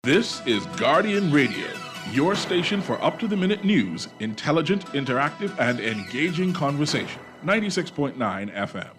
This is Guardian Radio, your station for up-to-the-minute news, intelligent, interactive, and engaging conversation. 96.9 FM.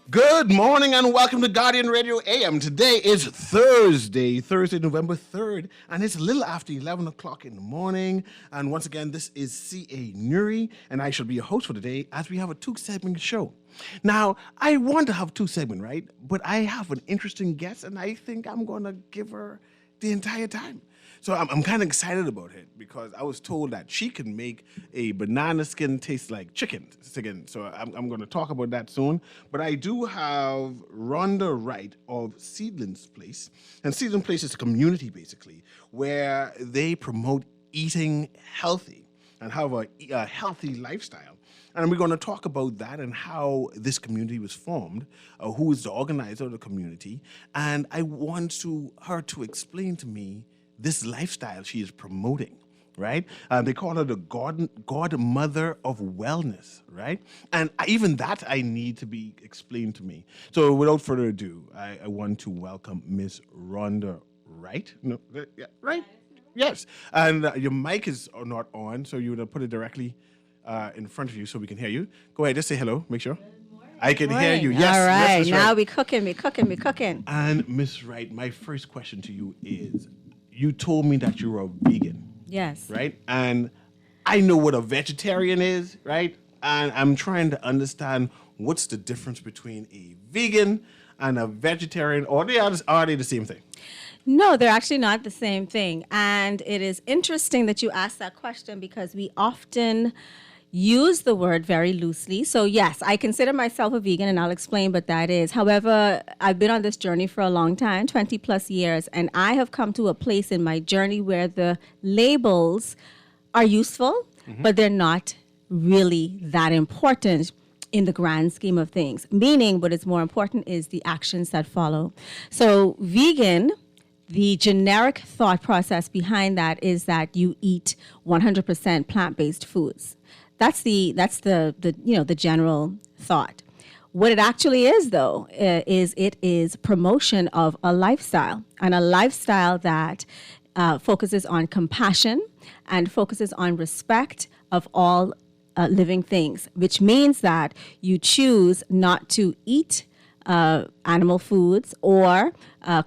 Good morning and welcome to Guardian Radio AM. Today is Thursday, November 3rd, and it's a little after 11 o'clock in the morning. And once again, this is C.A. Newry, and I shall be your host for today as we have a two-segment show. Now, I want to have two segments, right? But I have an interesting guest, and I think I'm going to give her the entire time. So I'm kind of excited about it because I was told that she can make a banana skin taste like chicken. So I'm going to talk about that soon. But I do have Rhonda Wright of Seedlings Place. And Seedlings Place is a community, basically, where they promote eating healthy and have a healthy lifestyle. And we're going to talk about that and how this community was formed, who is the organizer of the community. And I want her to explain to me this lifestyle she is promoting, right? They call her the godmother of wellness, right? And even that I need to be explained to me. So without further ado, I want to welcome Miss Rhonda Wright. No, yeah, right? Yes. And your mic is not on, so you're going to put it directly in front of you so we can hear you. Go ahead, just say hello, make sure. I can hear you. Yes. All right. Yes, now right. we cooking. And Miss Wright, my first question to you is, you told me that you're a vegan. Yes. Right? And I know what a vegetarian is, right? And I'm trying to understand what's the difference between a vegan and a vegetarian, or are they the same thing? No, they're actually not the same thing. And it is interesting that you asked that question because we often use the word very loosely. So yes, I consider myself a vegan and I'll explain what that is. However, I've been on this journey for a long time, 20 plus years, and I have come to a place in my journey where the labels are useful, but they're not really that important in the grand scheme of things. Meaning what is more important is the actions that follow. So vegan, the generic thought process behind that is that you eat 100% plant-based foods. That's the general thought. What it actually is, though, is promotion of a lifestyle, and a lifestyle that focuses on compassion and focuses on respect of all living things, which means that you choose not to eat animal foods or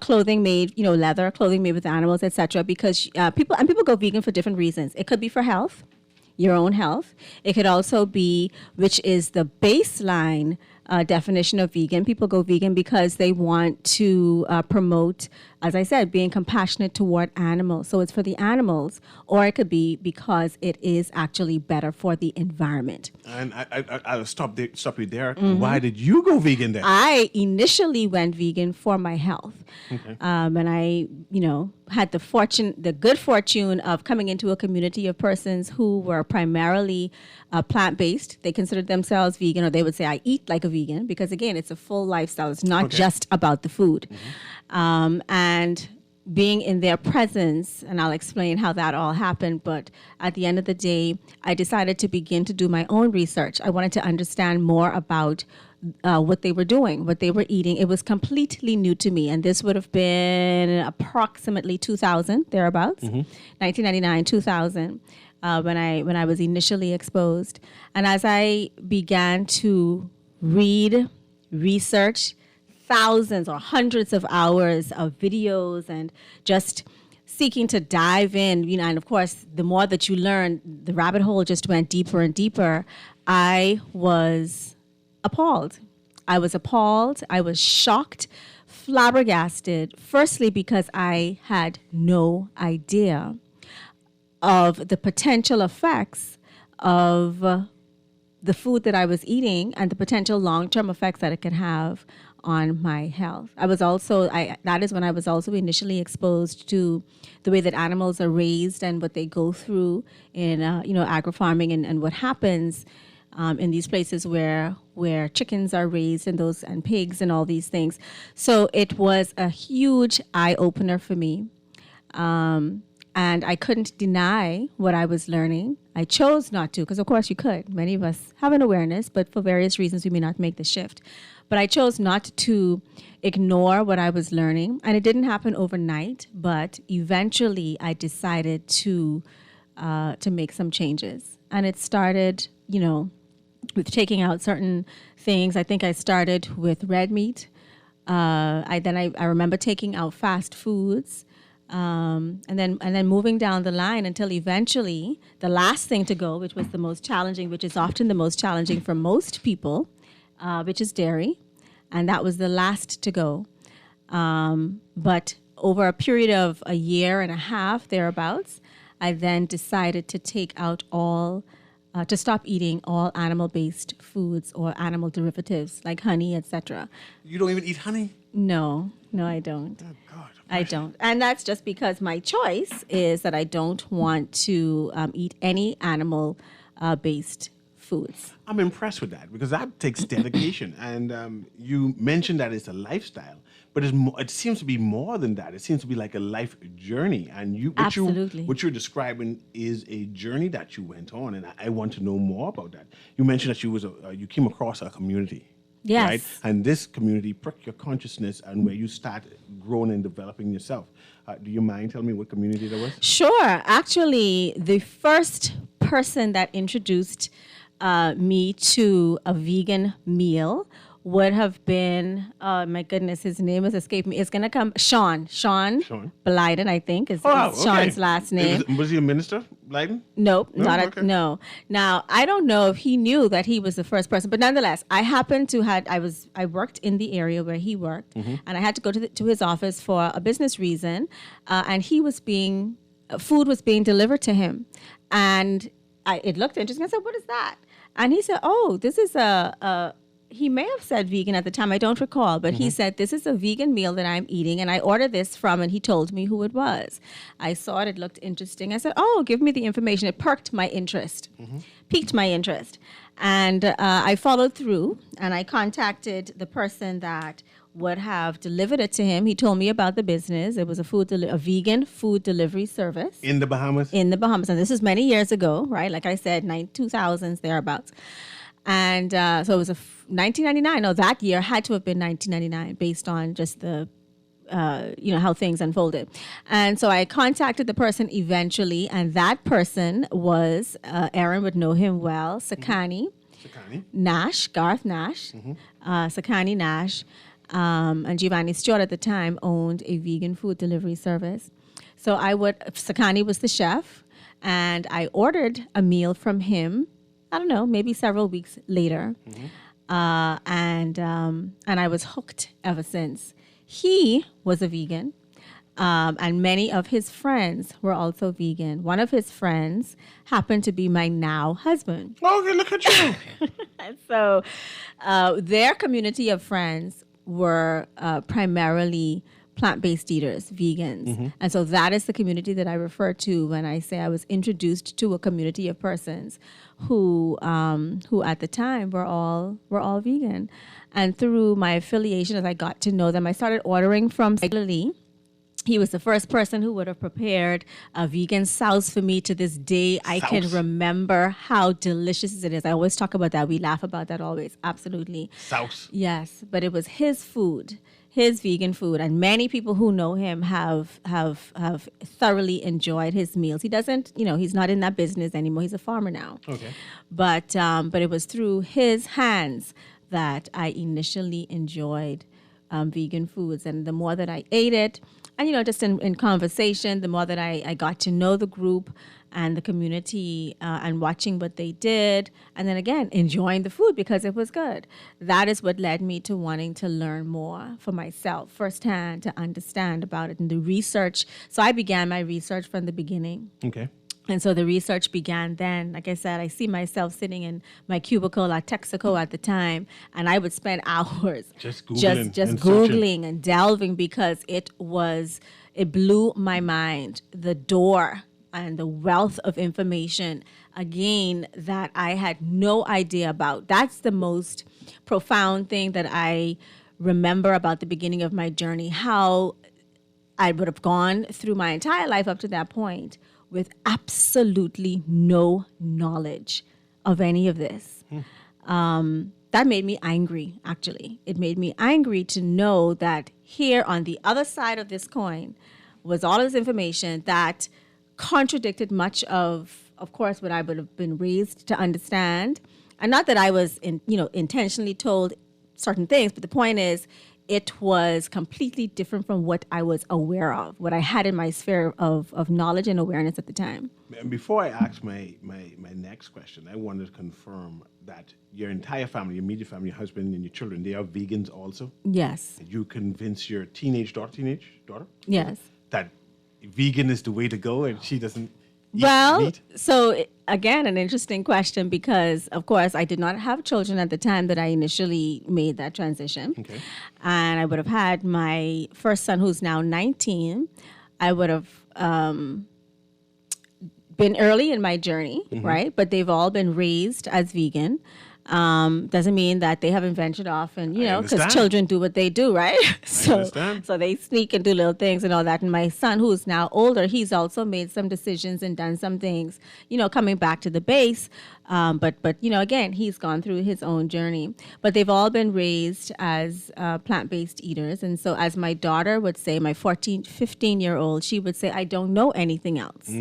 clothing made, leather, clothing made with animals, etc. Because people go vegan for different reasons. It could be for health. Your own health. It could also be, which is the baseline definition of vegan. People go vegan because they want to promote, as I said, being compassionate toward animals. So it's for the animals, or it could be because it is actually better for the environment. And I'll stop you there. Why did you go vegan then? I initially went vegan for my health. Okay. And I, had the good fortune of coming into a community of persons who were primarily plant-based. They considered themselves vegan, or they would say, I eat like a vegan, because again, it's a full lifestyle. It's not just about the food. And being in their presence, and I'll explain how that all happened, but at the end of the day, I decided to begin to do my own research. I wanted to understand more about what they were doing, what they were eating. It was completely new to me, and this would have been approximately 2000, thereabouts, 1999, 2000, when I was initially exposed. And as I began to read, research thousands or hundreds of hours of videos and just seeking to dive in, and of course, the more that you learn, the rabbit hole just went deeper and deeper. I was appalled. I was shocked, flabbergasted, firstly because I had no idea of the potential effects of the food that I was eating and the potential long-term effects that it could have on my health. That is when I was also initially exposed to the way that animals are raised and what they go through in agri-farming and what happens in these places where chickens are raised and pigs and all these things. So it was a huge eye-opener for me. And I couldn't deny what I was learning. I chose not to, because of course you could. Many of us have an awareness, but for various reasons we may not make the shift. But I chose not to ignore what I was learning. And it didn't happen overnight, but eventually I decided to make some changes. And it started, with taking out certain things. I think I started with red meat. I remember taking out fast foods. And then moving down the line until eventually the last thing to go, which was the most challenging, which is often the most challenging for most people, which is dairy. And that was the last to go. But over a period of a year and a half, thereabouts, I then decided to take out to stop eating all animal-based foods or animal derivatives like honey, etc. You don't even eat honey? No, I don't. Oh, God. I don't. And that's just because my choice is that I don't want to eat any animal-based foods. I'm impressed with that because that takes dedication. And you mentioned that it's a lifestyle, but it seems to be more than that. It seems to be like a life journey. And Absolutely. What you're describing is a journey that you went on, and I want to know more about that. You mentioned that you came across a community. Yes. Right? And this community pricked your consciousness and where you start growing and developing yourself. Do you mind telling me what community that was? Sure. Actually, the first person that introduced me to a vegan meal would have been, oh my goodness, his name has escaped me. It's going to come, Sean Blyden, I think, is Sean's last name. Was he a minister, Blyden? Nope, Okay. no. Now, I don't know if he knew that he was the first person, but nonetheless, I happened to I worked in the area where he worked, and I had to go to his office for a business reason, and food was being delivered to him, and it looked interesting. I said, "What is that?" And he said, "Oh, this is he may have said vegan at the time, I don't recall, but he said, this is a vegan meal that I'm eating, and I ordered this from, and he told me who it was. I saw it looked interesting. I said, oh, give me the information. It piqued my interest. And I followed through, and I contacted the person that would have delivered it to him. He told me about the business. It was a vegan food delivery service. In the Bahamas? In the Bahamas. And this is many years ago, right? Like I said, 2000s, thereabouts. And so it was 1999. No, that year had to have been 1999 based on just the, how things unfolded. And so I contacted the person eventually, and that person was, Aaron would know him well, Sakani Nash, Garth Nash, Sakani Nash, and Giovanni Stewart at the time owned a vegan food delivery service. So Sakani was the chef, and I ordered a meal from him, I don't know, maybe several weeks later. And I was hooked ever since. He was a vegan, and many of his friends were also vegan. One of his friends happened to be my now husband. Okay, look at you. And so their community of friends were primarily plant-based eaters, vegans. And so that is the community that I refer to when I say I was introduced to a community of persons who at the time were all vegan. And through my affiliation, as I got to know them, I started ordering from regularly. He was the first person who would have prepared a vegan sauce for me. To this day, I can remember how delicious it is. I always talk about that. We laugh about that always. Absolutely. Sauce. Yes, but it was his food, his vegan food, and many people who know him have thoroughly enjoyed his meals. He doesn't, he's not in that business anymore. He's a farmer now. Okay. But it was through his hands that I initially enjoyed vegan foods. And the more that I ate it, and just in conversation, the more that I got to know the group and the community and watching what they did, and then again enjoying the food because it was good. That is what led me to wanting to learn more for myself firsthand, to understand about it and the research. So I began my research from the beginning. Okay. And so the research began then. Like I said, I see myself sitting in my cubicle at Texaco at the time, and I would spend hours Just Googling just and Googling and delving because it blew my mind, the door and the wealth of information, again, that I had no idea about. That's the most profound thing that I remember about the beginning of my journey, how I would have gone through my entire life up to that point with absolutely no knowledge of any of this. That made me angry, actually. It made me angry to know that here on the other side of this coin was all this information that contradicted much of course, what I would have been raised to understand. And not that I was intentionally told certain things, but the point is, it was completely different from what I was aware of, what I had in my sphere of knowledge and awareness at the time. And before I ask my next question, I wanted to confirm that your entire family, your immediate family, your husband and your children, they are vegans also? Yes. You convince your teenage daughter? Yes. That vegan is the way to go and she doesn't eat Well, meat? so again, an interesting question because, of course, I did not have children at the time that I initially made that transition. Okay. And I would have had my first son, who's now 19. I would have been early in my journey, right? But they've all been raised as vegan. Doesn't mean that they haven't ventured off and, because understand. children do what they do, right? understand. So they sneak and do little things and all that. And my son, who's now older, he's also made some decisions and done some things, coming back to the base. But again, he's gone through his own journey. But they've all been raised as plant-based eaters. And so as my daughter would say, my 15-year-old, she would say, I don't know anything else.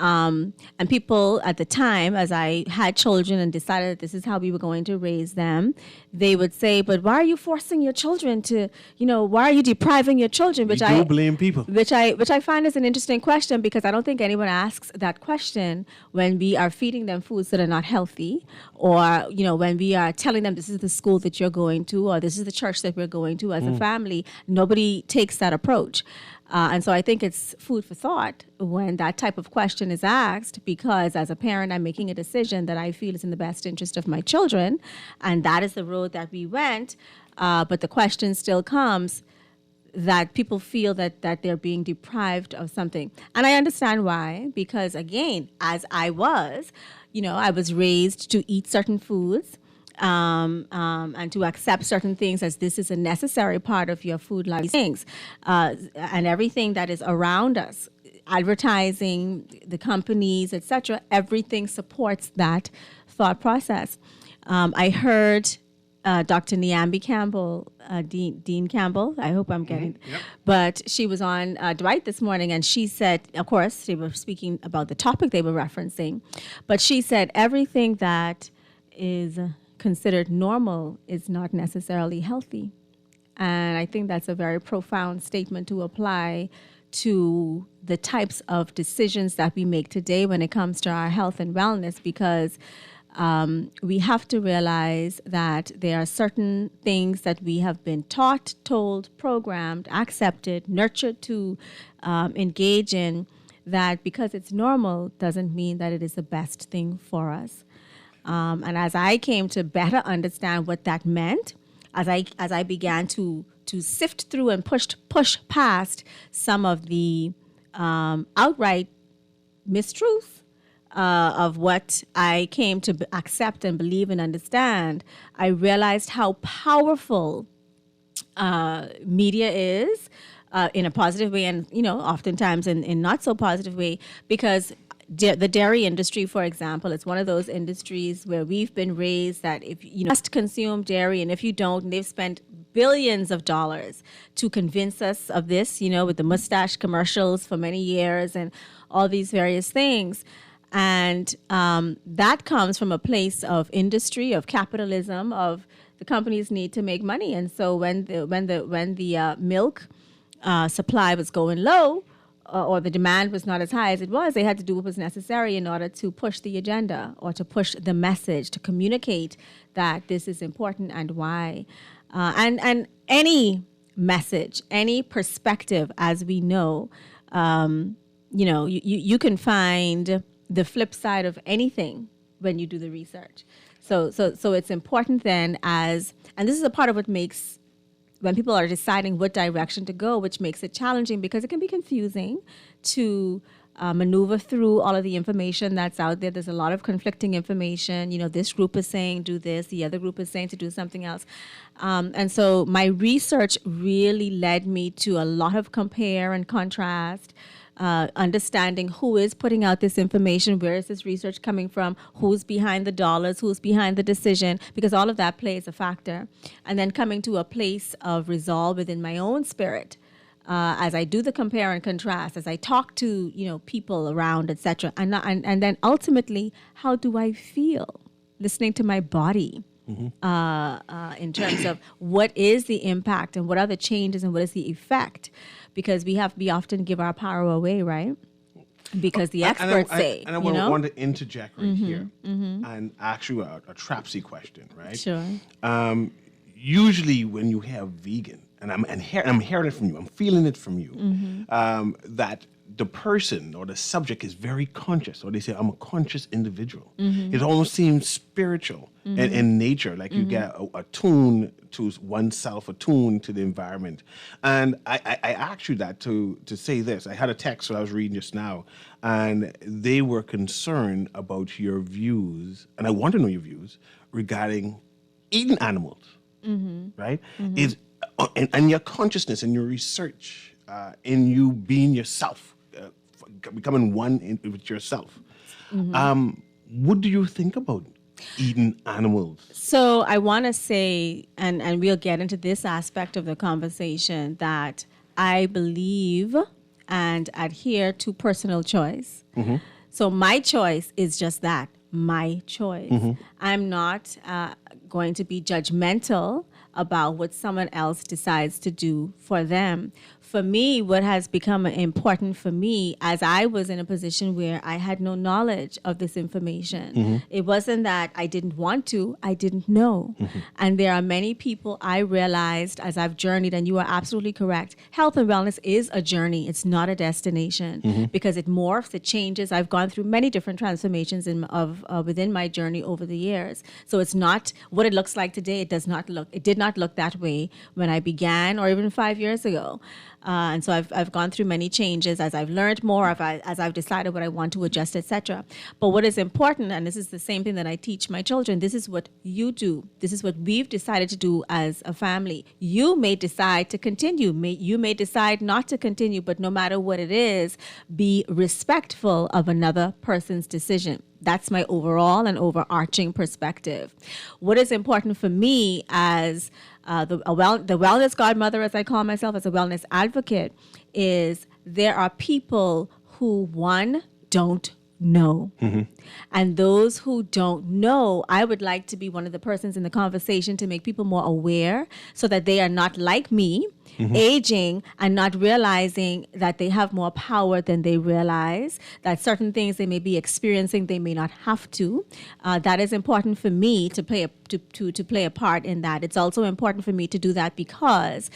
And people at the time, as I had children and decided that this is how we were going to raise them, they would say, but why are you forcing your children to, why are you depriving your children? Which I blame people. Which I find is an interesting question because I don't think anyone asks that question when we are feeding them foods that are not healthy, or, when we are telling them this is the school that you're going to, or this is the church that we're going to as a family. Nobody takes that approach. And so I think it's food for thought when that type of question is asked, because as a parent, I'm making a decision that I feel is in the best interest of my children. And that is the road that we went. But the question still comes that people feel that they're being deprived of something. And I understand why, because again, as I was raised to eat certain foods. And to accept certain things as this is a necessary part of your food life things, and everything that is around us, advertising, the companies, etc. Everything supports that thought process. I heard Dr. Nyambi Campbell, Dean Campbell, I hope I'm getting, but she was on Dwight this morning, and she said, of course, they were speaking about the topic they were referencing, but she said everything that is considered normal is not necessarily healthy. And I think that's a very profound statement to apply to the types of decisions that we make today when it comes to our health and wellness, because we have to realize that there are certain things that we have been taught, told, programmed, accepted, nurtured to engage in, that because it's normal doesn't mean that it is the best thing for us. And as I came to better understand what that meant, as I began to sift through and push past some of the outright mistruths of what I came to accept and believe and understand, I realized how powerful media is in a positive way, and oftentimes in not so positive way, because the dairy industry, for example, it's one of those industries where we've been raised that if you must consume dairy, and if you don't, and they've spent billions of dollars to convince us of this, with the mustache commercials for many years and all these various things. And that comes from a place of industry, of capitalism, of the companies need to make money. And so when the milk supply was going low, or the demand was not as high as it was, they had to do what was necessary in order to push the agenda or to push the message, to communicate that this is important and why. And any message, any perspective, as we know, you can find the flip side of anything when you do the research. So it's important then and this is a part of what makes, when people are deciding what direction to go, which makes it challenging because it can be confusing to maneuver through all of the information that's out there. There's a lot of conflicting information. This group is saying do this, the other group is saying to do something else. And so my research really led me to a lot of compare and contrast, understanding who is putting out this information, where is this research coming from, who's behind the dollars, who's behind the decision, because all of that plays a factor. And then coming to a place of resolve within my own spirit, as I do the compare and contrast, as I talk to people around, etc. And then ultimately, how do I feel listening to my body? In terms of what is the impact and what are the changes and what is the effect, because we often give our power away, right? Because the experts say. And I want to interject right here and ask you a trapsy question, right? Sure. Usually when you have vegan, and I'm hearing it from you, I'm feeling it from you, that the person or the subject is very conscious, or they say, I'm a conscious individual. It almost seems spiritual in nature, like you get attuned to oneself, attuned to the environment. And I asked you that to say this. I had a text that I was reading just now, and they were concerned about your views, and I want to know your views regarding eating animals, right? Is and your consciousness and your research in you being yourself, becoming one with yourself. What do you think about eating animals? So I want to say, and we'll get into this aspect of the conversation, that I believe and adhere to personal choice. So my choice is just that, my choice. I'm not going to be judgmental about what someone else decides to do for them. For me, what has become important for me, as I was in a position where I had no knowledge of this information, it wasn't that I didn't want to, I didn't know. And there are many people I realized as I've journeyed, and you are absolutely correct, health and wellness is a journey, it's not a destination, because it morphs, it changes. I've gone through many different transformations within my journey over the years. So it's not what it looks like today. It did not look that way when I began, or even 5 years ago. And so I've gone through many changes as I've learned more, as I've decided what I want to adjust, etc. But what is important, and this is the same thing that I teach my children, this is what you do. This is what we've decided to do as a family. You may decide to continue. You may decide not to continue, but no matter what it is, be respectful of another person's decision. That's my overall and overarching perspective. What is important for me as the wellness godmother, as I call myself, as a wellness advocate, is there are people who, one, don't know. And those who don't know, I would like to be one of the persons in the conversation to make people more aware so that they are not like me, aging and not realizing that they have more power than they realize, that certain things they may be experiencing, they may not have to. That is important for me to play a part in that. It's also important for me to do that because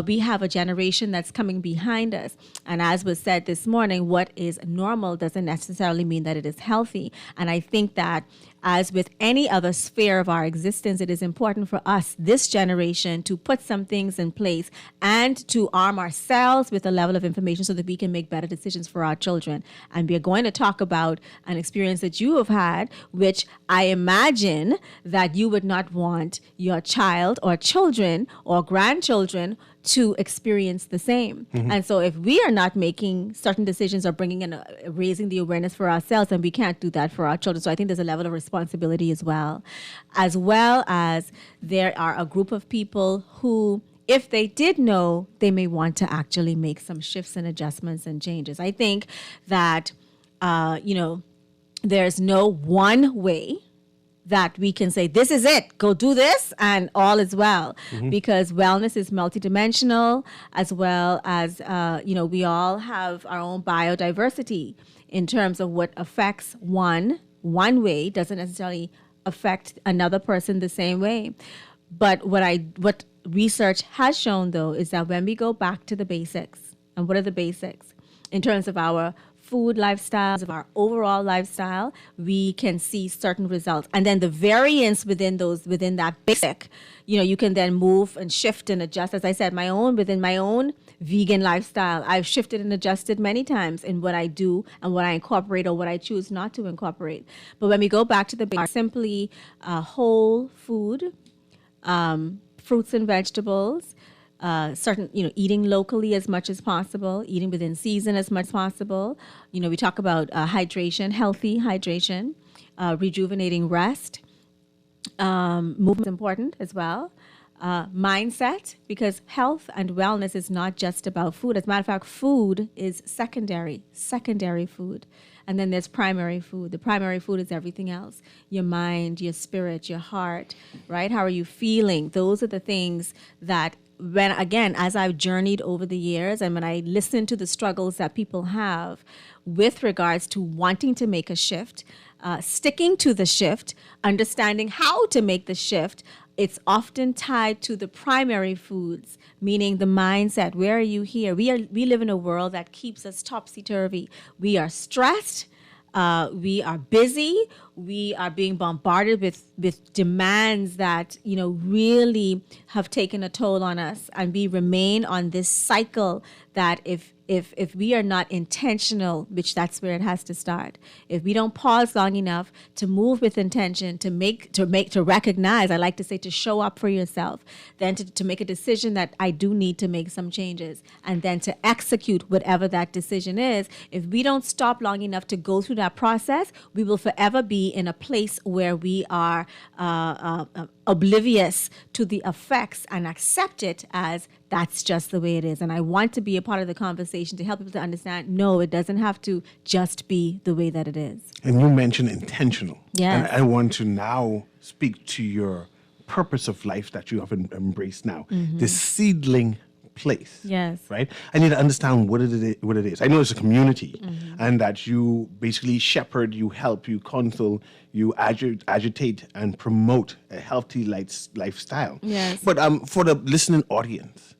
we have a generation that's coming behind us. And as was said this morning, what is normal doesn't necessarily mean that it is healthy. And I think that as with any other sphere of our existence, it is important for us, this generation, to put some things in place and to arm ourselves with a level of information so that we can make better decisions for our children. And we are going to talk about an experience that you have had, which I imagine that you would not want your child or children or grandchildren to experience the same. And so if we are not making certain decisions or bringing in, raising the awareness for ourselves, then we can't do that for our children. So I think there's a level of responsibility as well as there are a group of people who, if they did know, they may want to actually make some shifts and adjustments and changes. I think that, there's no one way that we can say, this is it, go do this, and all is well. Because wellness is multidimensional, as well as, we all have our own biodiversity in terms of what affects one way doesn't necessarily affect another person the same way. But what research has shown, though, is that when we go back to the basics, and what are the basics? In terms of our food lifestyles, of our overall lifestyle, we can see certain results. And then the variance within that basic, you can then move and shift and adjust. As I said, within my own vegan lifestyle, I've shifted and adjusted many times in what I do and what I incorporate or what I choose not to incorporate. But when we go back to the basics, simply whole food, fruits and vegetables, eating locally as much as possible, eating within season as much as possible. We talk about hydration, healthy hydration, rejuvenating rest. Movement is important as well. Mindset, because health and wellness is not just about food. As a matter of fact, food is secondary food. And then there's primary food. The primary food is everything else. Your mind, your spirit, your heart, right? How are you feeling? Those are the things that as I've journeyed over the years and when I listen to the struggles that people have with regards to wanting to make a shift, sticking to the shift, understanding how to make the shift, it's often tied to the primary foods, meaning the mindset. Where are you here? We live in a world that keeps us topsy-turvy. We are stressed. We are busy. We are being bombarded with demands that, really have taken a toll on us. And we remain on this cycle that if we are not intentional, which that's where it has to start. If we don't pause long enough to move with intention, to recognize, I like to say, to show up for yourself, then to make a decision that I do need to make some changes, and then to execute whatever that decision is. If we don't stop long enough to go through that process, we will forever be in a place where we are oblivious to the effects and accept it as that's just the way it is. And I want to be a part of the conversation to help people to understand, no, it doesn't have to just be the way that it is. And you mentioned intentional. Yes. And I want to now speak to your purpose of life that you have embraced now, the seedling place. Yes. Right? I need to understand what it is. I know it's a community and that you basically shepherd, you help, you counsel, you agitate and promote a healthy lifestyle. Yes. But for the listening audience,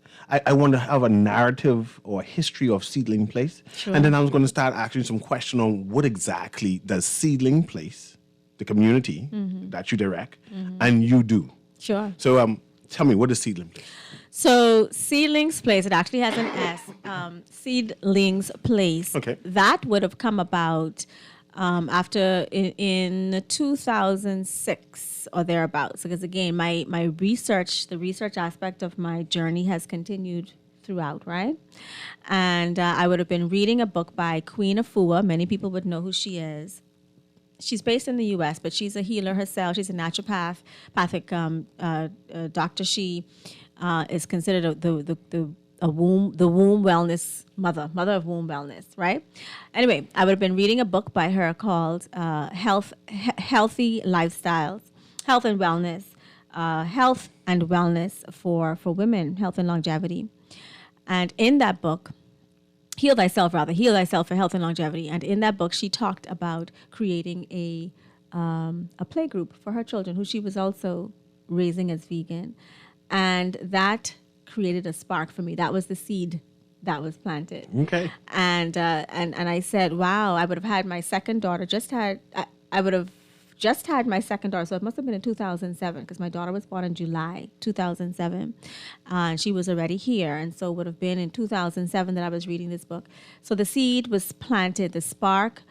I want to have a narrative or a history of Seedling Place. Sure. And then I was going to start asking some question on what exactly does Seedling Place, the community that you direct, and you do. Sure. So tell me, what is Seedling Place? So Seedlings Place, it actually has an S. Seedlings Place. Okay. That would have come about after in 2006 or thereabouts. Because again, my research, the research aspect of my journey has continued throughout, right? And I would have been reading a book by Queen Afua. Many people would know who she is. She's based in the U.S., but she's a healer herself. She's a naturopathic doctor. She is considered the womb wellness mother of womb wellness, right? Anyway, I would have been reading a book by her called Healthy Lifestyles, Health and Wellness for women, Health and Longevity. And in that book, Heal Thyself for Health and Longevity. And in that book, she talked about creating a play group for her children, who she was also raising as vegan. And that created a spark for me. That was the seed that was planted. Okay. And I said, wow, I would have had my second daughter, I would have just had my second daughter, so it must have been in 2007, because my daughter was born in July 2007. And she was already here, and so it would have been in 2007 that I was reading this book. So the seed was planted, the spark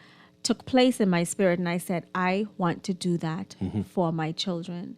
took place in my spirit, and I said, I want to do that for my children.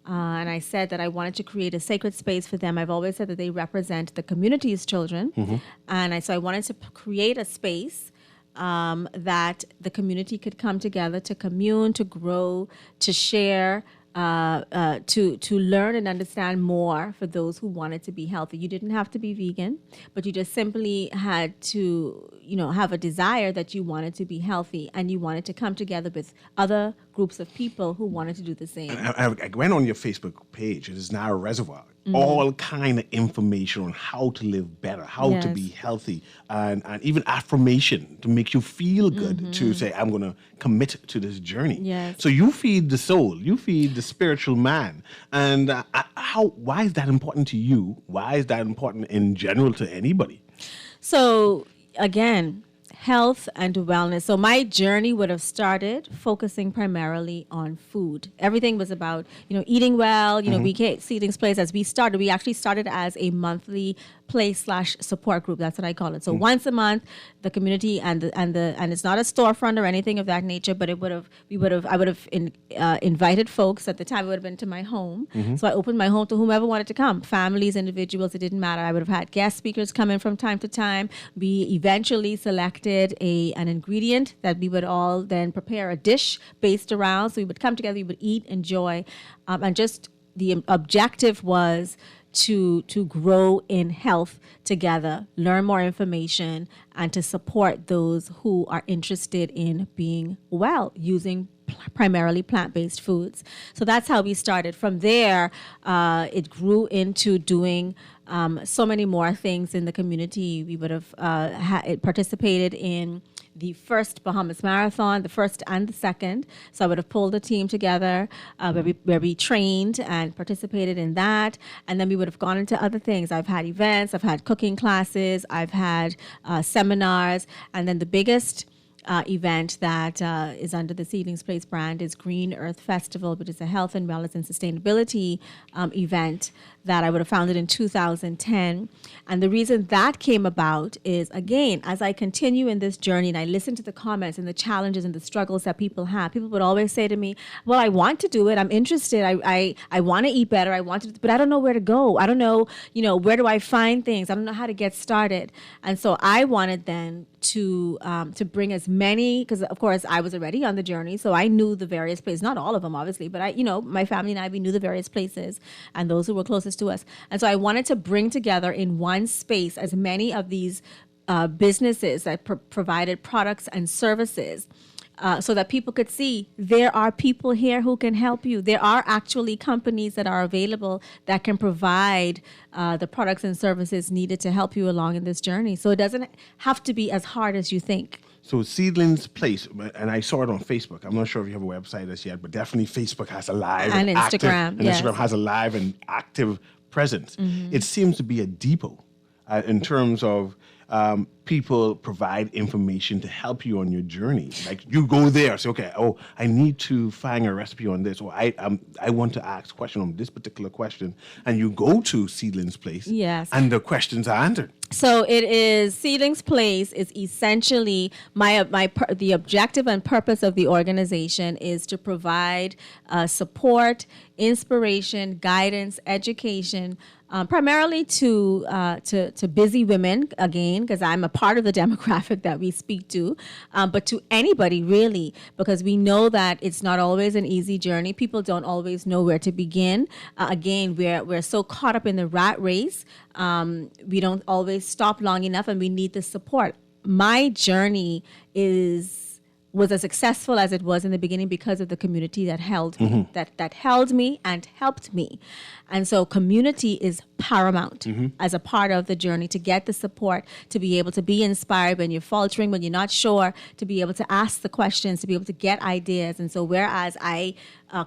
And I said that I wanted to create a sacred space for them. I've always said that they represent the community's children. And so I wanted to create a space that the community could come together to commune, to grow, to share, to learn and understand more for those who wanted to be healthy. You didn't have to be vegan, but you just simply had to, have a desire that you wanted to be healthy, and you wanted to come together with other groups of people who wanted to do the same. I went on your Facebook page. It is now a reservoir. All kind of information on how to live better, how to be healthy, and even affirmation to make you feel good to say, I'm going to commit to this journey. Yes. So you feed the soul, you feed the spiritual man. And why is that important to you? Why is that important in general to anybody? So again, health and wellness. So my journey would have started focusing primarily on food. Everything was about, eating well. We came Seedlings Place as we started. We actually started as a monthly play/support group. That's what I call it. So once a month, the community and it's not a storefront or anything of that nature, but I would have invited folks. At the time, it would have been to my home. So I opened my home to whomever wanted to come, families, individuals. It didn't matter. I would have had guest speakers come in from time to time. We eventually selected an ingredient that we would all then prepare a dish based around. So we would come together, we would eat, enjoy, and just the objective was to grow in health together, learn more information, and to support those who are interested in being well using primarily plant-based foods. So that's how we started. From there, it grew into doing so many more things in the community. We would have participated in the first Bahamas Marathon, the first and the second. So I would have pulled a team together where we trained and participated in that. And then we would have gone into other things. I've had events, I've had cooking classes, I've had seminars. And then the biggest event that is under the Seedlings Place brand is Green Earth Festival, which is a health and wellness and sustainability event that I would have founded in 2010. And the reason that came about is, again, as I continue in this journey and I listen to the comments and the challenges and the struggles that people have, people would always say to me, well, I want to do it. I'm interested. I want to eat better. I want to, but I don't know where to go. I don't know, where do I find things? I don't know how to get started. And so I wanted then to bring as many, because of course I was already on the journey, so I knew the various places, not all of them obviously, but my family and I, we knew the various places and those who were closest to us. And so I wanted to bring together in one space as many of these businesses that provided products and services, so that people could see there are people here who can help you. There are actually companies that are available that can provide the products and services needed to help you along in this journey. So it doesn't have to be as hard as you think. So Seedlings Place, and I saw it on Facebook. I'm not sure if you have a website as yet, but definitely Facebook has a live and Instagram, active, and yes. Instagram has a live and active presence. It seems to be a depot in terms of people provide information to help you on your journey. Like you go there, say, okay, I need to find a recipe on this, or I want to ask a question on this particular question, and you go to Seedlings Place, yes, and the questions are answered. So it is Seedlings Place is essentially the objective and purpose of the organization is to provide support, inspiration, guidance, education, primarily to busy women, again, because I'm a part of the demographic that we speak to, but to anybody really, because we know that it's not always an easy journey. People don't always know where to begin. Again, we're so caught up in the rat race. We don't always stop long enough, and we need the support. My journey was as successful as it was in the beginning because of the community that held me, that held me and helped me. And so community is paramount as a part of the journey, to get the support, to be able to be inspired when you're faltering, when you're not sure, to be able to ask the questions, to be able to get ideas. And so whereas I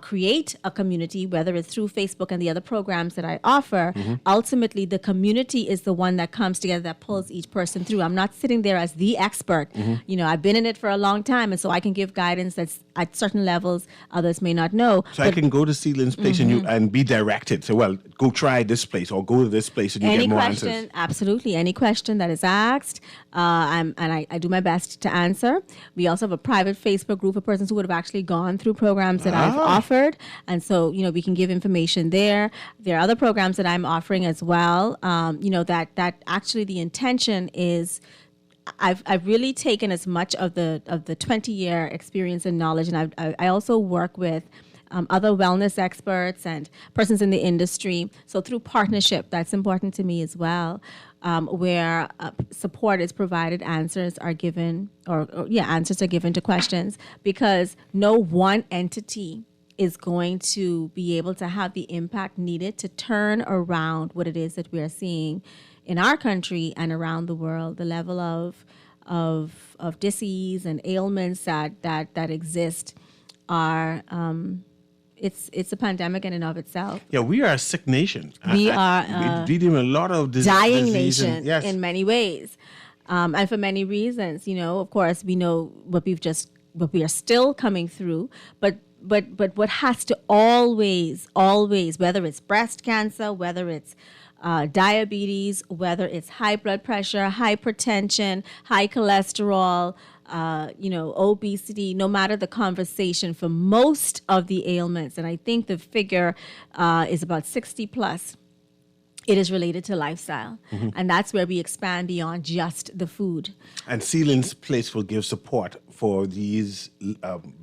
create a community, whether it's through Facebook and the other programs that I offer, ultimately the community is the one that comes together, that pulls each person through. I'm not sitting there as the expert. I've been in it for a long time, and so I can give guidance that's at certain levels others may not know. So I can go to Seedlings Place and be directed. So, well, go try this place or go to this place and you get more answers. Absolutely. Any question that is asked, I do my best to answer. We also have a private Facebook group of persons who would have actually gone through programs that I've offered. And so, we can give information there. There are other programs that I'm offering as well, that actually the intention is I've really taken as much of the 20-year experience and knowledge, and I also work with other wellness experts and persons in the industry. So through partnership, that's important to me as well, where support is provided, answers are given, answers are given to questions, because no one entity is going to be able to have the impact needed to turn around what it is that we are seeing in our country and around the world. The level of disease and ailments that exist are it's a pandemic in and of itself. Yeah, we are a sick nation. We are dealing with a lot of dying disease nation yes. in many ways, and for many reasons. Of course, we know what we are still coming through, but what has to always, whether it's breast cancer, whether it's diabetes, whether it's high blood pressure, hypertension, high cholesterol, obesity, no matter the conversation, for most of the ailments, and I think the figure is about 60 plus, it is related to lifestyle. Mm-hmm. And that's where we expand beyond just the food. And Sealand's Place will give support for these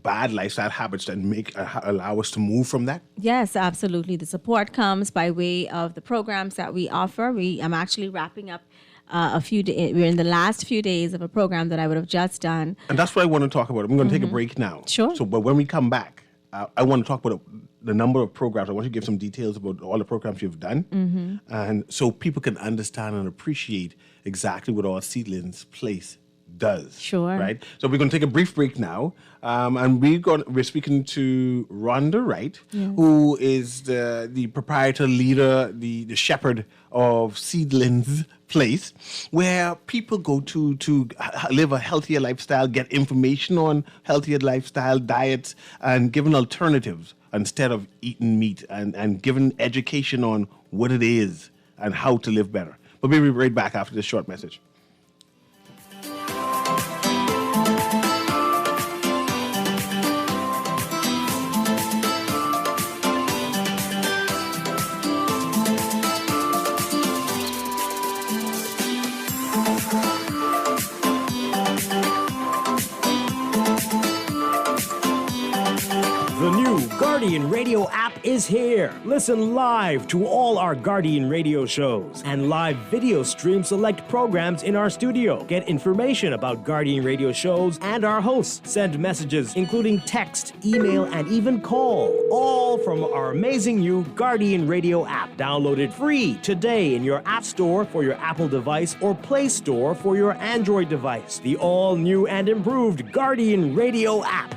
bad lifestyle habits and allow us to move from that? Yes, absolutely. The support comes by way of the programs that we offer. I'm actually wrapping up we're in the last few days of a program that I would have just done. And that's what I want to talk about. I'm going to take a break now. Sure. But when we come back, I want to talk about the number of programs. I want you to give some details about all the programs you've done. Mm-hmm. And so people can understand and appreciate exactly what all Sealand's Place does. Sure. Right? So we're going to take a brief break now. And we're speaking to Rhonda Wright, yes, who is the proprietor, leader, the shepherd of Sealand's Place, where people go to live a healthier lifestyle, get information on healthier lifestyle, diets, and given alternatives instead of eating meat, and given education on what it is and how to live better. But we'll be right back after this short message. The new Guardian Radio app is here. Listen live to all our Guardian Radio shows and live video stream select programs in our studio. Get information about Guardian Radio shows and our hosts. Send messages including text, email, and even call. All from our amazing new Guardian Radio app. Download it free today in your App Store for your Apple device or Play Store for your Android device. The all-new and improved Guardian Radio app.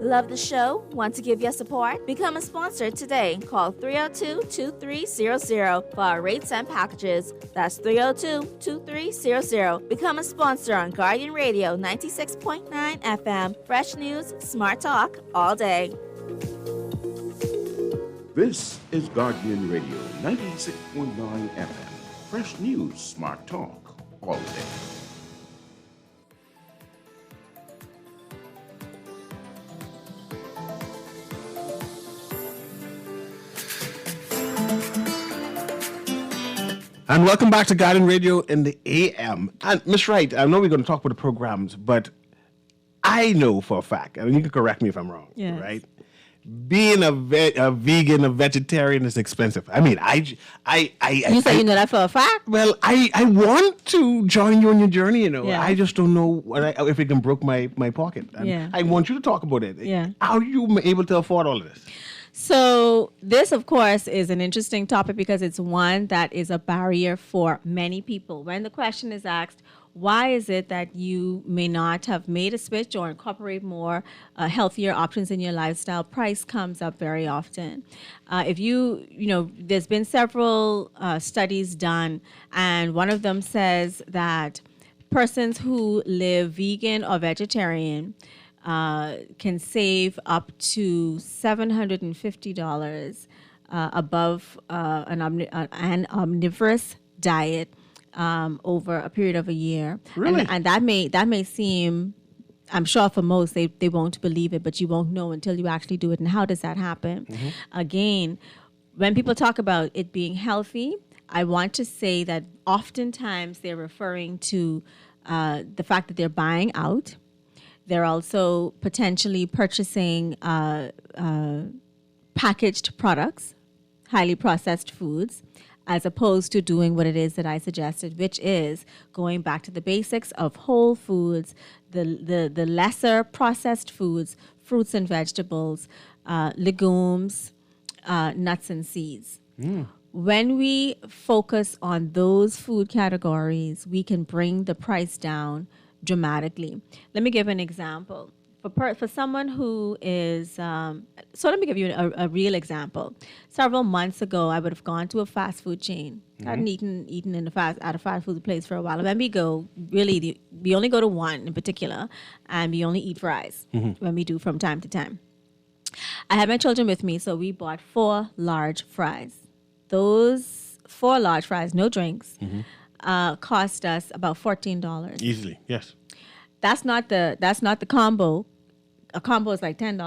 Love the show? Want to give your support? Become a sponsor today. Call 302-2300 for our rates and packages. That's 302-2300. Become a sponsor on Guardian Radio 96.9 FM. Fresh news, smart talk, all day. This is Guardian Radio 96.9 FM. Fresh news, smart talk, all day. And welcome back to Guardian Radio in the AM. And Ms. Wright, I know we're going to talk about the programs, but I know for a fact, and you can correct me if I'm wrong, yes, right? Being a vegan, a vegetarian is expensive. I mean, you say you know that for a fact? Well, I want to join you on your journey, you know. Yeah. I just don't know if it can broke my pocket. And yeah. I want you to talk about it. Yeah. How are you able to afford all of this? So this, of course, is an interesting topic because it's one that is a barrier for many people. When the question is asked, why is it that you may not have made a switch or incorporate more healthier options in your lifestyle? Price comes up very often. There's been several studies done, and one of them says that persons who live vegan or vegetarian can save up to $750 above an omnivorous diet over a period of a year. Really? And that may seem, I'm sure for most they won't believe it, but you won't know until you actually do it. And how does that happen? Mm-hmm. Again, when people talk about it being healthy, I want to say that oftentimes they're referring to the fact that they're buying out. They're also potentially purchasing packaged products, highly processed foods, as opposed to doing what it is that I suggested, which is going back to the basics of whole foods, the lesser processed foods, fruits and vegetables, legumes, nuts and seeds. When we focus on those food categories, we can bring the price down dramatically. Let me give an example. For someone who is, so let me give you a real example. Several months ago, I would have gone to a fast food chain. I hadn't eaten at a fast food place for a while. And when we go, really, we only go to one in particular, and we only eat fries when we do from time to time. I had my children with me, so we bought 4 large fries. Those 4 large fries, no drinks, cost us about $14. Easily, yes. That's not the combo. A combo is like $10,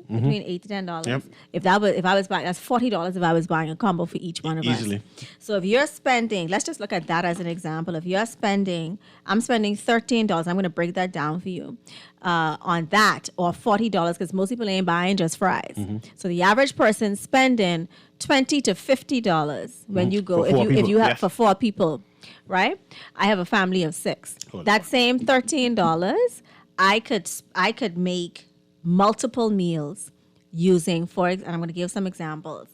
between $8 to $10. Yep. If I was buying, that's $40 if I was buying a combo for each one of us. Easily. So if you're spending, let's just look at that as an example. If I'm spending $13. I'm going to break that down for you on that, or $40 because most people ain't buying just fries. So the average person spending $20 to $50 when you go if you have for 4 people. Right? I have a family of 6. That same $13, I could make multiple meals using, and I'm going to give some examples.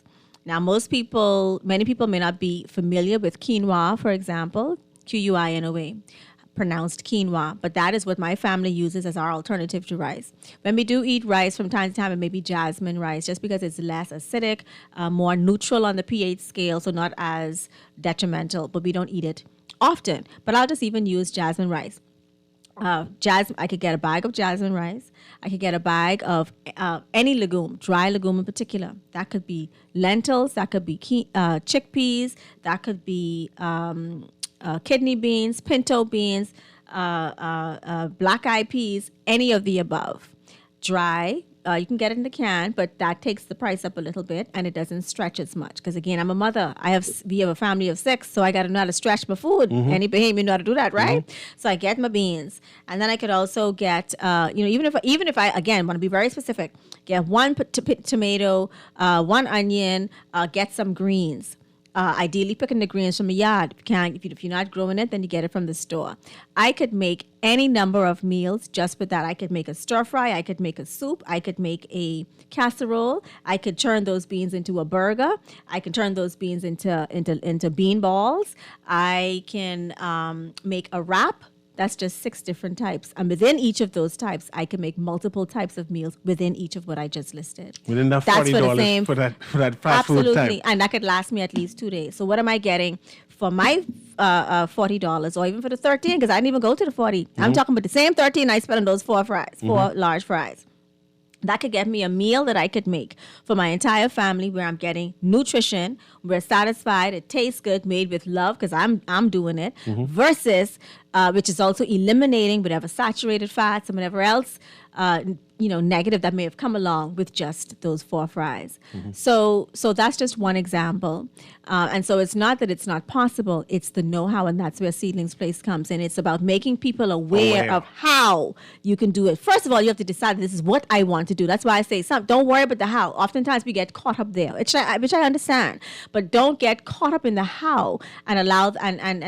Now, many people may not be familiar with quinoa, for example, Quinoa, pronounced quinoa, but that is what my family uses as our alternative to rice. When we do eat rice from time to time, it may be jasmine rice, just because it's less acidic, more neutral on the pH scale, so not as detrimental, but we don't eat it often. But I'll just even use jasmine rice. I could get a bag of jasmine rice. I could get a bag of any legume, dry legume in particular. That could be lentils. That could be chickpeas. That could be kidney beans, pinto beans, black-eyed peas, any of the above. Dry. You can get it in the can, but that takes the price up a little bit, and it doesn't stretch as much. Because again, I'm a mother. We have a family of 6, so I got to know how to stretch my food. Any behavior know how to do that, right? So I get my beans, and then I could also get, even if I again want to be very specific, get 1 tomato, 1 onion, get some greens. Ideally picking the greens from the yard. If you're not growing it, then you get it from the store. I could make any number of meals just with that. I could make a stir fry. I could make a soup. I could make a casserole. I could turn those beans into a burger. I can turn those beans into bean balls. I can make a wrap. That's just 6 different types. And within each of those types, I can make multiple types of meals within each of what I just listed. Within that $40 for that fast food type. Absolutely. And that could last me at least 2 days. So what am I getting for my $40 or even for the 13? Because I didn't even go to the 40. I'm talking about the same 13 I spent on those 4 fries, 4 large fries. That could get me a meal that I could make for my entire family, where I'm getting nutrition, we're satisfied, it tastes good, made with love because I'm doing it, versus which is also eliminating whatever saturated fats and whatever else negative that may have come along with just those 4 fries. So that's just one example. And so it's not that it's not possible, it's the know-how, and that's where Seedlings Place comes in. It's about making people aware of how you can do it. First of all, you have to decide this is what I want to do. That's why I say don't worry about the how. Oftentimes we get caught up there, which I understand, but don't get caught up in the how and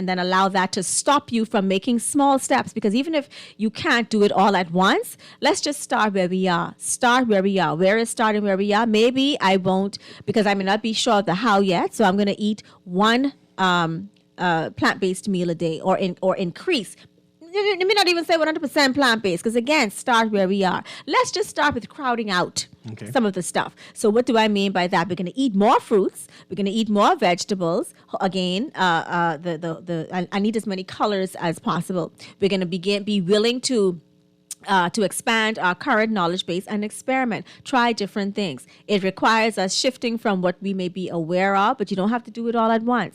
then allow that to stop you from making small steps, because even if you can't do it all at once, let's just start where we are. Where is starting where we are? Maybe I won't, because I may not be sure of the how yet, so I'm going to eat 1 plant-based meal a day, or increase. Let me not even say 100% plant-based, because again, start where we are. Let's just start with crowding out some of the stuff. So what do I mean by that? We're going to eat more fruits. We're going to eat more vegetables. Again, I need as many colors as possible. We're going to be willing to expand our current knowledge base and experiment, try different things. It requires us shifting from what we may be aware of, but you don't have to do it all at once.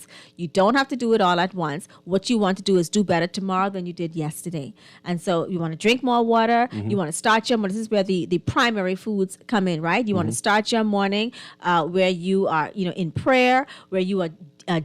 What you want to do is do better tomorrow than you did yesterday. And so you want to drink more water. You want to start your morning. This is where the primary foods come in, right? You want to start your morning where you are, in prayer, where you are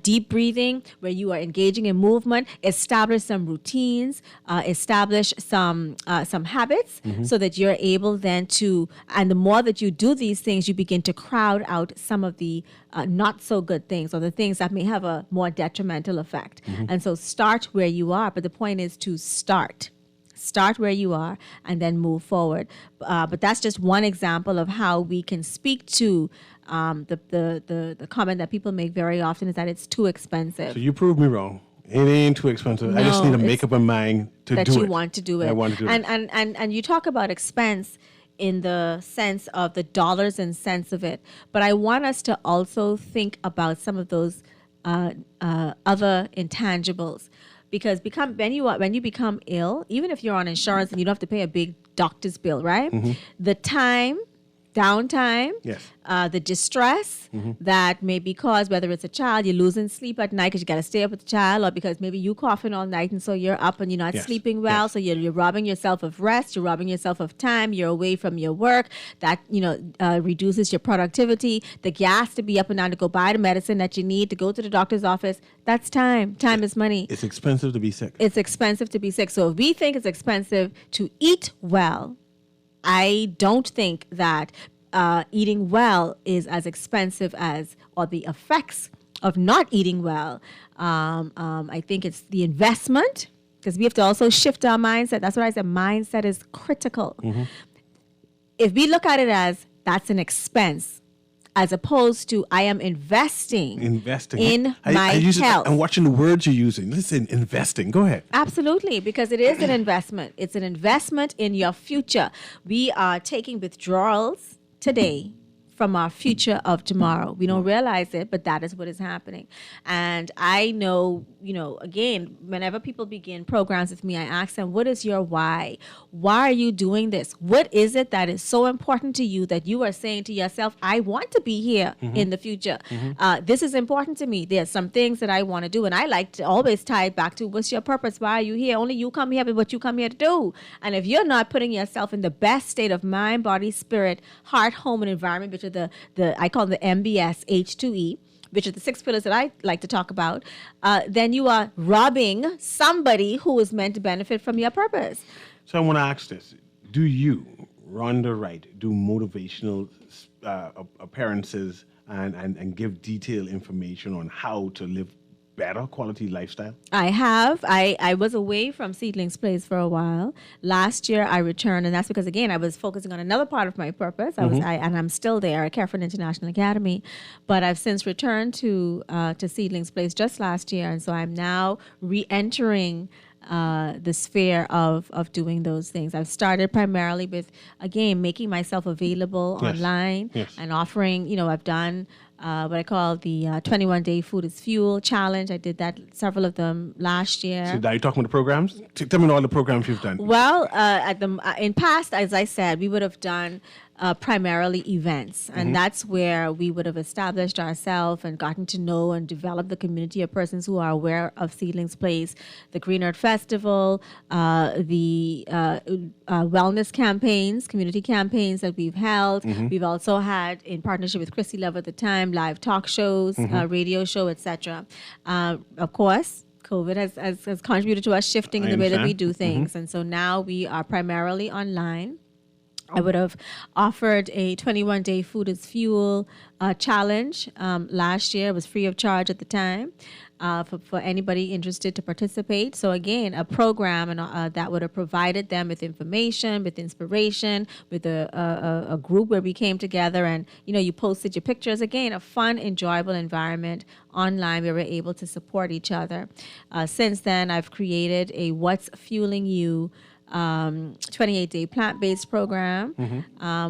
deep breathing, where you are engaging in movement, establish some routines, establish some habits, so that you're able then to, and the more that you do these things, you begin to crowd out some of the not so good things, or the things that may have a more detrimental effect. And so start where you are, but the point is to start. Start where you are and then move forward. But that's just one example of how we can speak to the comment that people make very often, is that it's too expensive. So you proved me wrong. It ain't too expensive. I just No, need to it's make up my mind to that do it. you want to do it. I want to do it. And you talk about expense in the sense of the dollars and cents of it, but I want us to also think about some of those other intangibles. Because when you become ill, even if you're on insurance and you don't have to pay a big doctor's bill, right? The time, downtime, Yes. The distress that may be caused, whether it's a child, you're losing sleep at night because you got to stay up with the child, or because maybe you coughing all night and so you're up and you're not Yes. sleeping well, Yes. so you're robbing yourself of rest, you're robbing yourself of time, you're away from your work, that reduces your productivity, the gas to be up and down to go buy the medicine that you need to go to the doctor's office. That's time. Time is money. It's expensive to be sick. It's expensive to be sick. So if we think it's expensive to eat well, I don't think that eating well is as expensive as, or the effects of not eating well. I think it's the investment, because we have to also shift our mindset. That's what I said. Mindset is critical. If we look at it as that's an expense, as opposed to I am investing in my health. I'm watching the words you're using. Listen, investing. Go ahead. Absolutely, because it is an investment. It's an investment in your future. We are taking withdrawals today from our future of tomorrow. We don't realize it, but that is what is happening. And I know, again, whenever people begin programs with me, I ask them, what is your why? Why are you doing this? What is it that is so important to you that you are saying to yourself, I want to be here in the future. This is important to me. There's some things that I want to do. And I like to always tie it back to, what's your purpose? Why are you here? Only you come here with what you come here to do. And if you're not putting yourself in the best state of mind, body, spirit, heart, home, and environment, which are the I call them the MBS H2E, which are the 6 pillars that I like to talk about, then you are robbing somebody who is meant to benefit from your purpose. So I want to ask this. Do you, Rhonda Wright, do motivational appearances and give detailed information on how to live better quality lifestyle? I have. I was away from Seedlings Place for a while. Last year I returned, and that's because, again, I was focusing on another part of my purpose. And I'm still there. I care for an international academy, but I've since returned to Seedlings Place just last year, and so I'm now re-entering the sphere of doing those things. I've started primarily with, again, making myself available online and offering, I've done what I call the 21-day Food is Fuel challenge. I did that, several of them last year. So now you're talking about the programs? Tell me all the programs you've done. Well, in past, as I said, we would have done primarily events. And that's where we would have established ourselves and gotten to know and develop the community of persons who are aware of Seedlings Place, the Green Earth Festival, the wellness campaigns, community campaigns that we've held. We've also had, in partnership with Chrissy Love at the time, live talk shows, radio show, etc. Of course, COVID has contributed to us shifting in the way that we do things. And so now we are primarily online. I would have offered a 21-day Food is Fuel challenge last year. It was free of charge at the time for anybody interested to participate. So again, a program that would have provided them with information, with inspiration, with a group where we came together and, you posted your pictures. Again, a fun, enjoyable environment online where we're able to support each other. Since then, I've created a What's Fueling You 28-day plant-based program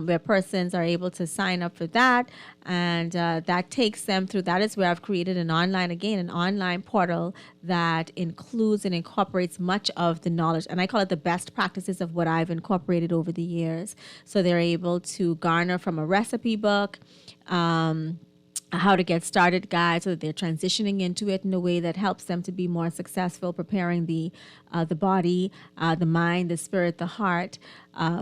where persons are able to sign up for that, and that takes them through. That is where I've created an online portal that includes and incorporates much of the knowledge, and I call it the best practices of what I've incorporated over the years. So they're able to garner from a recipe book, how to get started guide so that they're transitioning into it in a way that helps them to be more successful, preparing the body, the mind, the spirit, the heart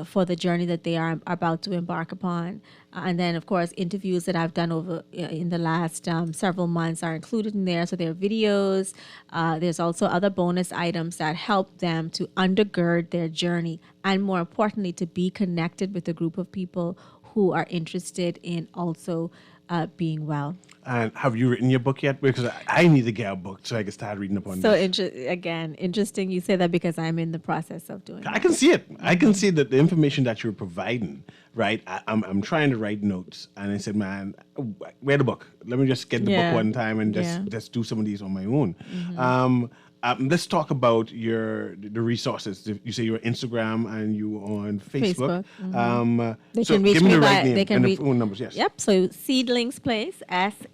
for the journey that they are about to embark upon. And then, of course, interviews that I've done over in the last several months are included in there. So there are videos. There's also other bonus items that help them to undergird their journey and, more importantly, to be connected with a group of people who are interested in also being well. And have you written your book yet? Because I need to get a book so I can start reading up on So this. interesting you say that because I'm in the process of doing I it. can see it. I can see that the information that you're providing, right? I'm trying to write notes, and I said, man, where the book? Let me just get the Yeah. book one time and just do some of these on my own. Let's talk about the resources. You say you're on Instagram and you on Facebook. They So can reach give me me the by right name they can and the reach phone numbers. Yes. Yep. So Seedlings Place,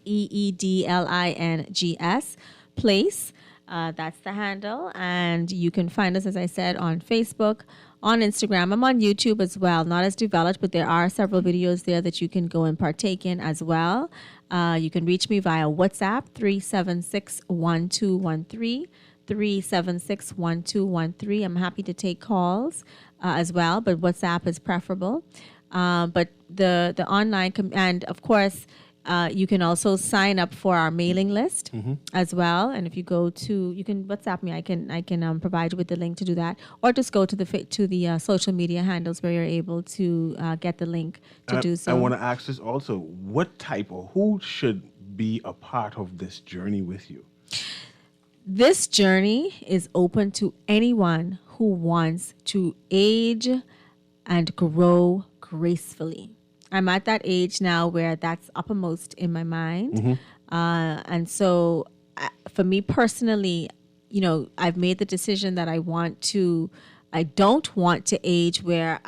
SEEDLINGS Place. That's the handle, and you can find us, as I said, on Facebook, on Instagram. I'm on YouTube as well. Not as developed, but there are several videos there that you can go and partake in as well. You can reach me via WhatsApp 376-1213. 376-1213. I'm happy to take calls as well, but WhatsApp is preferable. But the online and of course, you can also sign up for our mailing list as well. And if you go to, you can WhatsApp me. I can provide you with the link to do that, or just go to the social media handles where you're able to get the link to do so. I want to ask this also: what type or who should be a part of this journey with you? This journey is open to anyone who wants to age and grow gracefully. I'm at that age now where that's uppermost in my mind. And so for me personally, I've made the decision that I don't want to age where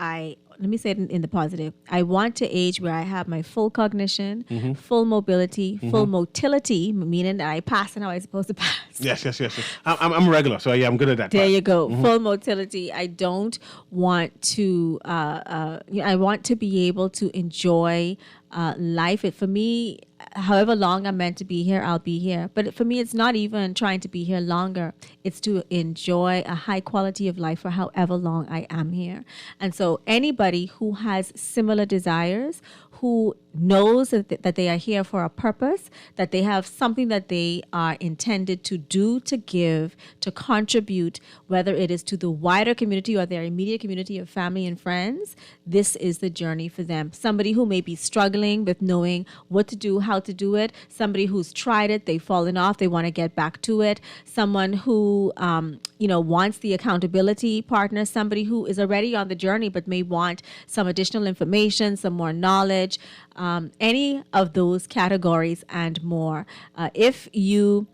let me say it in the positive. I want to age where I have my full cognition, full mobility, full motility, meaning that I pass and how I'm supposed to pass. Yes. I'm a regular, so yeah, I'm good at that. There part. you go. Full motility. I don't want to, I want to be able to enjoy life. For me, however long I'm meant to be here, I'll be here. But for me, it's not even trying to be here longer. It's to enjoy a high quality of life for however long I am here. And so anybody who has similar desires, who knows that they are here for a purpose, that they have something that they are intended to do, to give, to contribute, whether it is to the wider community or their immediate community of family and friends, this is the journey for them. Somebody who may be struggling with knowing what to do, how to do it, somebody who's tried it, they've fallen off, they want to get back to it, someone who wants the accountability partner, somebody who is already on the journey but may want some additional information, some more knowledge, any of those categories and more. If you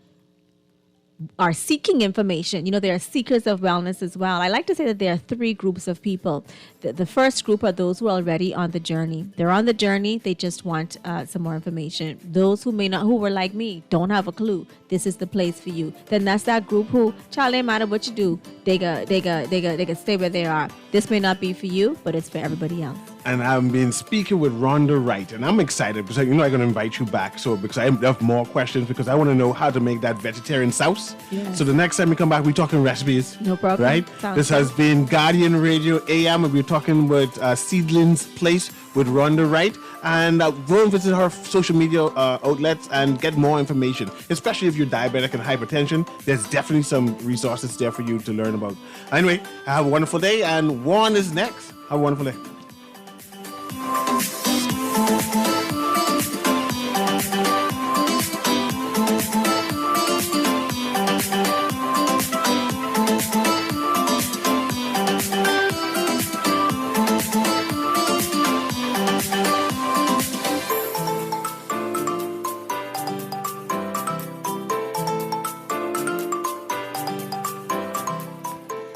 are seeking information, there are seekers of wellness as well. I like to say that there are three groups of people. The first group are those who are already on the journey. They're on the journey. They just want some more information. Those who who were like me, don't have a clue. This is the place for you. Then that's that group who, child, no matter what you do, they can stay where they are. This may not be for you, but it's for everybody else. And I've been speaking with Rhonda Wright, and I'm excited because I'm going to invite you back. So because I have more questions, because I want to know how to make that vegetarian sauce. Yes. So the next time we come back, we're talking recipes. No problem. Right? Sounds This good. has been Guardian Radio AM, and we're talking with Seedlings Place with Rhonda Wright. And go and visit her social media outlets and get more information, especially if you're diabetic and hypertension. There's definitely some resources there for you to learn about. Anyway, have a wonderful day, and Juan is next. Have a wonderful day.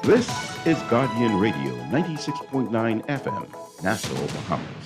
This is Guardian Radio 96.9 FM, Nassau, Bahamas.